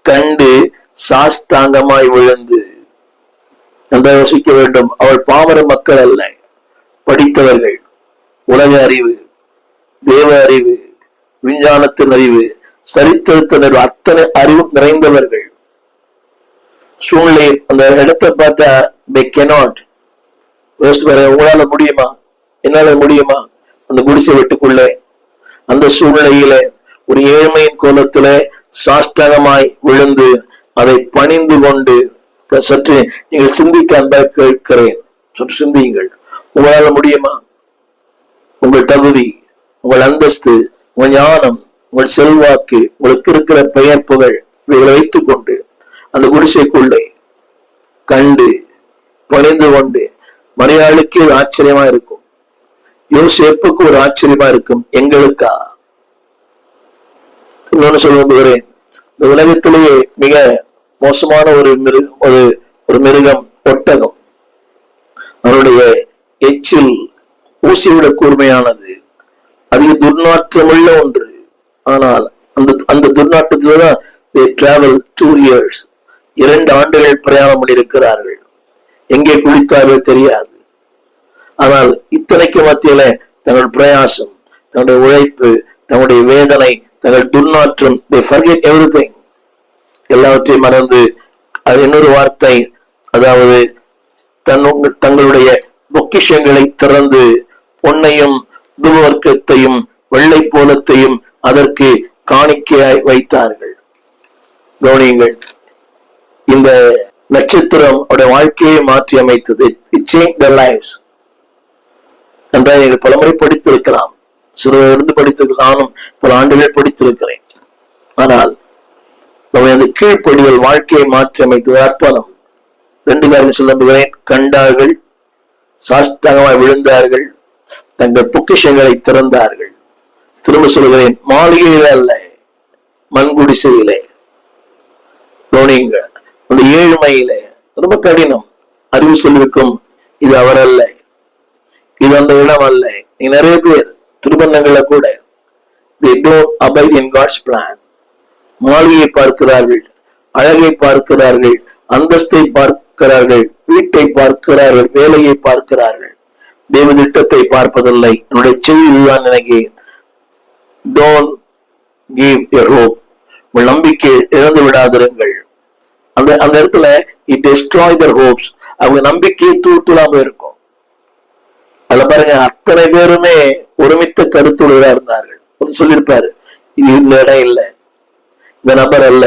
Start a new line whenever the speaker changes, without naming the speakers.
கண்டு சாஷ்டாங்கமாய் விழுந்து. நன்றாக யோசிக்க வேண்டும். அவள் பாமர மக்கள் அல்ல, படித்தவர்கள், உலக அறிவு, தேவ அறிவு, விஞ்ஞானத்தின் அறிவு, சரித்திரத்தின் அறிவு, அத்தனை அறிவு நிறைந்தவர்கள். சூழ்நிலை அந்த இடத்தை பார்த்தா they cannot. உங்களால முடியுமா, என்னால முடியுமா? அந்த குடிசை வீட்டுக்குள்ளே அந்த சூழ்நிலையில ஒரு ஏழ்மையின் கோலத்தில சாஷ்டகமாய் விழுந்து அதை பணிந்து கொண்டு, சற்று நீங்கள் சிந்திக்க அன்பாக கேட்கிறேன், சற்று சிந்தியுங்கள். உங்களால முடியுமா? உங்கள் தகுதி, உங்கள் அந்தஸ்து, உங்கள் ஞானம், உங்கள் செல்வாக்கு, உங்களுக்கு இருக்கிற பெயர் புகழ், இவைகளை வைத்துக் கொண்டு அந்த குடிசைக்குள்ளே கண்டு பணிந்து கொண்டு, மரியாளுக்கு ஒரு ஆச்சரியமா இருக்கும், யோசேப்புக்கு ஒரு ஆச்சரியமா இருக்கும், எங்களுக்கா? இன்னொன்னு சொல்லுகிறேன், இந்த உலகத்திலேயே மிக மோசமான ஒரு மிருகம் ஒட்டகம். அவருடைய எச்சில் ஊசிவிட கூர்மையானது, அதிக துர்நாற்றமுள்ள ஒன்று. ஆனால் அந்த துர்நாற்றத்துலதான் they travel 2 years, 2 ஆண்டுகள் பிரயாணம் பண்ணியிருக்கிறார்கள். எங்கே குளித்தார்கள் தெரியாது. ஆனால் இத்தனைக்கு மத்தியில தங்கள் பிரயாசம், தன்னுடைய உழைப்பு, தன்னுடைய வேதனை, தங்கள் துர்நாற்றம், they forget everything, எல்லாவற்றையும் மறந்து, அது இன்னொரு வார்த்தை, அதாவது தங்களுடைய பொக்கிஷங்களை திறந்து பொன்னையும் துவர்க்கத்தையும் வெள்ளை போலத்தையும் அதற்கு காணிக்கையாய் வைத்தார்கள். கவனியுங்கள், இந்த நட்சத்திரம் அவருடைய வாழ்க்கையை மாற்றி அமைத்தது. It changed their lives. நன்றாக நீங்கள் பலமுறை படித்திருக்கலாம், சிறுவரிலிருந்து படித்திருக்கலாம், நானும் பல ஆண்டுகள் படித்திருக்கிறேன். ஆனால் அந்த கீழ்ப்படிகள் வாழ்க்கையை மாற்றி அமைத்தது அற்புதம். 2 காரியம் சொல்லுகிறேன். கண்டார்கள், சாஷ்டாங்கமாய் விழுந்தார்கள், தங்கள் பொக்கிஷங்களை திறந்தார்கள். திரும்ப சொல்கிறேன், மாளிகையில அல்ல, மண்குடிசையிலே. கவனிங்க, அந்த ஏழ்மையிலே ரொம்ப கடினம். அறிவு சொல்லிருக்கும், இது அவர் அல்ல, இது அந்த இடம் அல்ல. நிறைய பேர் திருமணங்களை கூட they don't abide in God's plan. மாளிகையை பார்க்கிறார்கள், அழகை பார்க்கிறார்கள், அந்தஸ்தை பார்க்கிறார்கள், வீட்டை பார்க்கிறார்கள், வேலையை பார்க்கிறார்கள், தேவ திட்டத்தை பார்ப்பதில்லை. என்னுடைய செய்தி இதுதான் நினைக்கிறேன். Don't give your hope. உங்கள் நம்பிக்கை இழந்து விடாதிருங்கள். அந்த இடத்துல it destroy their hopes. அவங்க நம்பிக்கையை தூளாம இருக்கும். அதுல பாருங்க, அத்தனை பேருமே ஒருமித்த கருத்துடையவா இருந்தார்கள். சொல்லியிருப்பாரு, இது இந்த இடம் இல்லை, இந்த நபர் அல்ல,